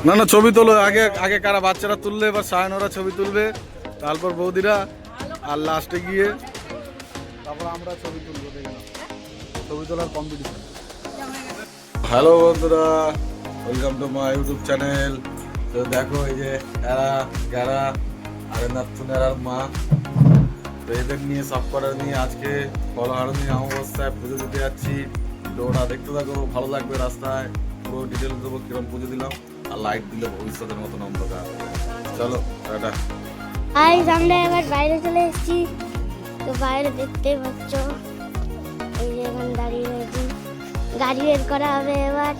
না না, ছবি তোলো আগে। আগে কারা বাচ্চারা তুললে, এবার সায়নরা ছবি তুলবে, তারপর বৌদিরা, আর লাস্টে গিয়ে তারপর আমরা ছবি তুলবো। দেখলাম ছবি তোলার কম্পিটিশন। হ্যালো বন্ধুরা, welcome to my YouTube channel. তো দেখো এই যে এরা যারা আরেনাথুনের মা, তো এদের নিয়ে সব করার নিয়ে আজকে ফলহারণী অমাবস্যায় পুজো দিতে যাচ্ছি। তো ওরা দেখতে থাকো, ভালো লাগবে। রাস্তায় পুরো ডিটেলস দেবো কিরকম পুজো দিলাম, আর লাইট দিলে ভবিষ্যতের মতন অন্ধকার। চলো টাটা। আমরা এবার বাইরে চলে এসেছি। তো বাইরে দেখতেই পাচ্ছ, এই যে এখন দাঁড়িয়ে রয়েছি। গাড়ি বের করা হবে এবার,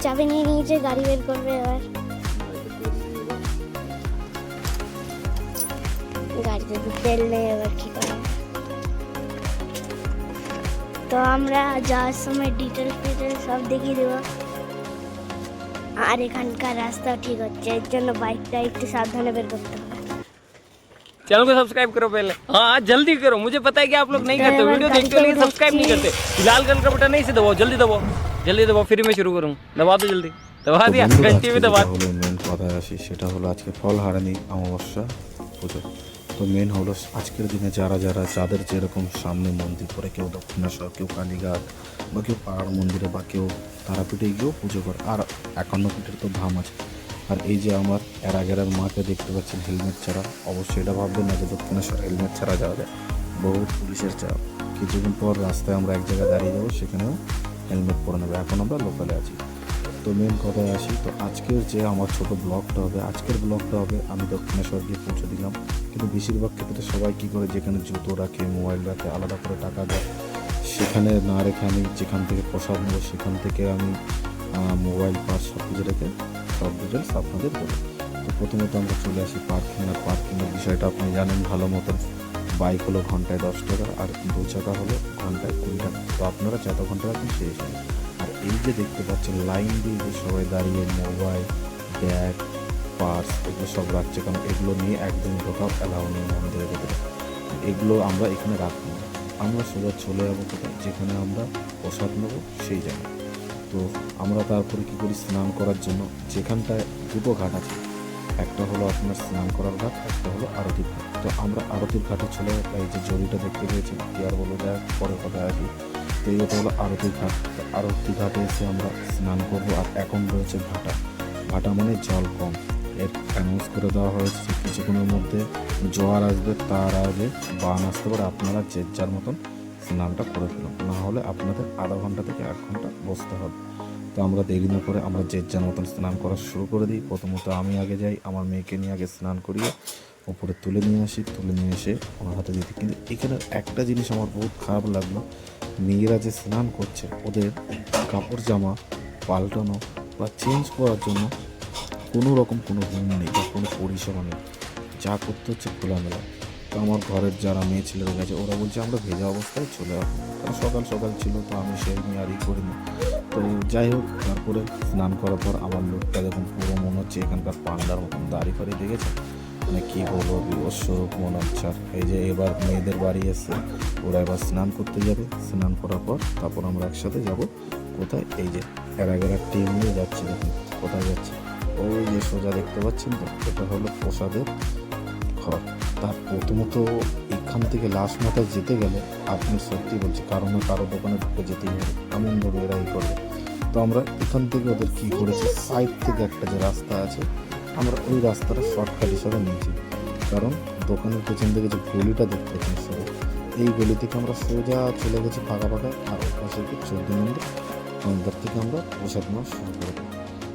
চাবি নিয়ে নিয়েছে, গাড়ি বের করবে এবার। গাড়িতে তো তেল নেই, এবার কি করে। তো আমরা যাওয়ার সময় ডিটেলস সব দেখিয়ে দেবো। আর এখানকার রাস্তা ঠিক হচ্ছে, এর জন্য বাইকটা একটু সাবধানে বের করতে হবে। चैनल को सब्सक्राइब करो पहले। हाँ जल्दी करो, मुझे पता है कि आप लोग नहीं करते, वीडियो देखते हो लेकिन सब्सक्राइब नहीं करते। लाल कलर का बटन नहीं से दबाओ, जल्दी दबाओ, जल्दी दबाओ, फिर मैं शुरू करूँ। दबा दो जल्दी, दबा दिया, घंटी भी दबा। মেন কথায় আসি, সেটা হলো আজকে ফলহারণী অমাবস্যা পুজো। তো মেন হলো আজকের দিনে যারা যাদের যেরকম সামনে মন্দির করে, কেউ দক্ষিণেশ্বর, কেউ কালীঘাট, বা কেউ পাড়ার মন্দিরে, বা কেউ তারাপীঠে গিয়েও পুজো করে। আর 51 ফিটের তো ধাম আছে। আর এই যে আমার এর আগের মাকে দেখতে পাচ্ছেন হেলমেট ছাড়া, অবশ্যই এটা ভাববেন না যে দক্ষিণেশ্বর হেলমেট ছাড়া যাওয়া যায়। বহু পুলিশের চাপ। কিছুদিন পর রাস্তায় আমরা এক জায়গায় দাঁড়িয়ে যাবো, সেখানেও হেলমেট পরে নেবে। এখন আমরা লোকালে আছি। তো মেন কথায় আসি, তো আজকের যে আমার ছোট ব্লগটা হবে, আজকের ব্লগটা হবে আমি দক্ষিণেশ্বর গিয়ে পুজো দিলাম। কিন্তু বেশিরভাগ ক্ষেত্রে সবাই কী করে, যেখানে জুতো রাখে, মোবাইল রাখে, আলাদা করে টাকা দেয়, সেখানে না রেখে আমি যেখান থেকে প্রসাদ নেবো সেখান থেকে আমি মোবাইল পার্স সব কিছু রেখে সব ডিটেলস আপনাদের দেবো। তো প্রথমত আমরা চলে আসি পার্কিং। আর পার্কিংয়ের বিষয়টা আপনি জানেন ভালো মতন। বাইক হলো ঘন্টায় 10 টাকা, আর 2 চাকা হলো ঘন্টায় 20 টাকা। তো আপনারা যত ঘন্টা রাখেন সেই হিসাবে। আর এই যে দেখতে পাচ্ছেন লাইন দিয়ে যে সবাই দাঁড়িয়ে মোবাইল, ব্যাগ, পার্স এগুলো সব রাখছে, কারণ এগুলো নিয়ে একদম ঢোকাও অ্যালাউ নেই মন্দিরের ভেতরে। এগুলো আমরা এখানে রাখবো না, আমরা সোজা চলে যাবো কোথায়, যেখানে আমরা প্রসাদ নেবো সেই জায়গায়। তো আমরা তারপরে কী করি, স্নান করার জন্য যেখানটায় দুটো ঘাট আছে, একটা হলো আপনার স্নান করার ঘাট, একটা হলো আরতির ঘাট। তো আমরা আরতির ঘাটে চলে, এই যে জরিটা দেখতে পেয়েছি, কি আর বলে যায়, পরে কথা আসি। তো এইটা হলো আরতির ঘাট। তো আরতি ঘাটে এসে আমরা স্নান করবো। আর এখন রয়েছে ভাটা। ভাটা মানে জল কম। এর অ্যানাউন্স করে দেওয়া হয়েছে যে কিছুক্ষণের মধ্যে জোয়ার আসবে, তার আগে বান আসতে পারে, আপনারা যে যার মতন স্নানটা করে ফেলুন, না হলে আপনাদের আধা ঘন্টা থেকে 1 ঘন্টা বসতে হবে। তো আমরা দেরি না করে আমরা যে যার মতন স্নান করা শুরু করে দিই। প্রথমত আমি আগে যাই, আমার মেয়েকে নিয়ে আগে স্নান করিয়ে ওপরে তুলে নিয়ে আসি, তুলে নিয়ে এসে ওনার হাতে দিই। কিন্তু এখানে একটা জিনিস আমার বহুত খারাপ লাগলো, মেয়েরা যে স্নান করছে ওদের কাপড় জামা পাল্টানো বা চেঞ্জ করার জন্য কোনো রকম কোনো রুম নেই বা কোনো পরিষেবা নেই, যা করতে হচ্ছে খোলামেলা। তো আমার ঘরের যারা মেয়ে ছেলেরা গেছে, ওরা বলছে আমরা ভেজা অবস্থায় চলে আসবো, কারণ সকাল সকাল ছিল। তো আমি সেই নিয়ে আরই করিনি। তো যাই হোক, তারপরে স্নান করার পর আমার লোকটা যখন পুরো মনে হচ্ছে এখানকার পান্ডার মতন দাড়ি ফাড়ি দেখেছে, মানে কী বলবো, বিভৎসরূপ মনে হচ্ছে। আর এই যে এবার মেয়েদের বাড়ি এসে ওরা এবার স্নান করতে যাবে। স্নান করার পর তারপর আমরা একসাথে যাব কোথায়, এই যে এর আগের টিম নিয়ে যাচ্ছি। দেখুন কোথায় যাচ্ছে, ওই যে সোজা দেখতে পাচ্ছেন তো, এটা হলো প্রসাদের ঘর। তার প্রথমত এখান থেকে লাস্ট মাথায় যেতে গেলে আপনি সত্যি বলছি কারো না কারো দোকানে ঢুকে যেতেই হবে, এমনভাবে এরাই করে। তো আমরা এখান থেকে ওদের কী করেছি, সাইড থেকে একটা যে রাস্তা আছে, আমরা ওই রাস্তাটা শর্টকাট হিসাবে নিয়েছি। কারণ দোকানের পেছন থেকে যে গলিটা দেখতে পাচ্ছেন শুরু, এই গলি থেকে আমরা সোজা চলে গেছি ফাঁকা ফাঁকায়। আর ওর পাশে 14 নম্বর কাউন্টার থেকে আমরা প্রসাদ নেওয়া শুরু করে দিই।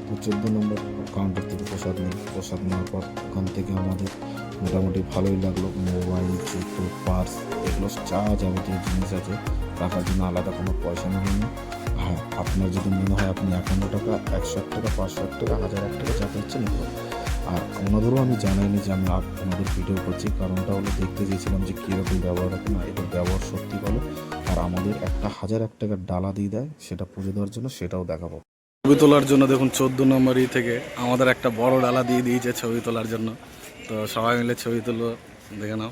তো 14 নম্বর কাউন্টার থেকে প্রসাদ নিই। প্রসাদ নেওয়ার পর ওখান থেকে আমাদের মোটামুটি ভালোই লাগলো। মোবাইল, জুতো, পার্স এগুলো যা যাবতীয় জিনিস আছে রাখার জন্য আলাদা কোনো পয়সা নেবেন না। হ্যাঁ, আপনার যদি মনে হয় আপনি 51 টাকা, 101 টাকা, 501 টাকা, 1001 টাকা যাতে হচ্ছে নিতে পারেন। আর ওনাদেরও আমি জানাইনি যে আমি ওনাদের ভিডিও করছি, কারণটা হলো দেখতে চেয়েছিলাম যে কীরকম ব্যবহার রাখে। না, এদের ব্যবহার সত্যি ভালো। আর আমাদের একটা 1001 টাকার ডালা দিয়ে দেয় সেটা পুজো দেওয়ার জন্য, সেটাও দেখাবো। ছবি তোলার জন্য দেখুন 14 নম্বর থেকে আমাদের একটা বড় ডালা দিয়ে দিয়েছে ছবি তোলার জন্য। তো সবাই মিলে ছবি তুলবো, দেখে নাও।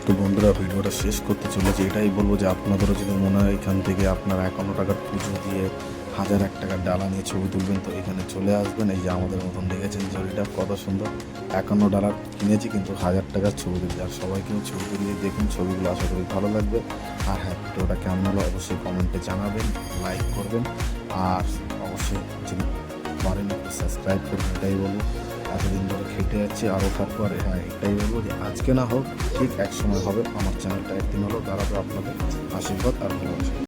তো বন্ধুরা ভিডিওটা শেষ করতে চলেছি, এটাই বলবো যে আপনাদেরও যদি মনে হয় এখান থেকে আপনারা 51 টাকার পুজো দিয়ে 1001 টাকার ডালা নিয়ে ছবি তুলবেন, তো এখানে চলে আসবেন। এই যে আমাদের মতন দেখেছেন ঝুড়িটা কত সুন্দর, 51 ডলার কিনেছি কিন্তু 1000 টাকার ছবি তুলছি। আর সবাই কিন্তু ছবি তুলিয়ে দেখুন, ছবিগুলো আশা করি ভালো লাগবে। আর হ্যাঁ, ভিডিওটা কেমন হলো অবশ্যই কমেন্টে জানাবেন, লাইক করবেন, আর অবশ্যই যদি পারেন একটু সাবস্ক্রাইব করবেন, এটাই বলবো। এতদিন ধরে খেটে যাচ্ছি আর ওঠার পরে হ্যাঁ এটাই বলবো যে আজকে না হোক ঠিক এক সময় হবে, আমার চ্যানেলটা একদিন হলো দাঁড়াবে আপনাদের আশীর্বাদ আর ভালোবাসা।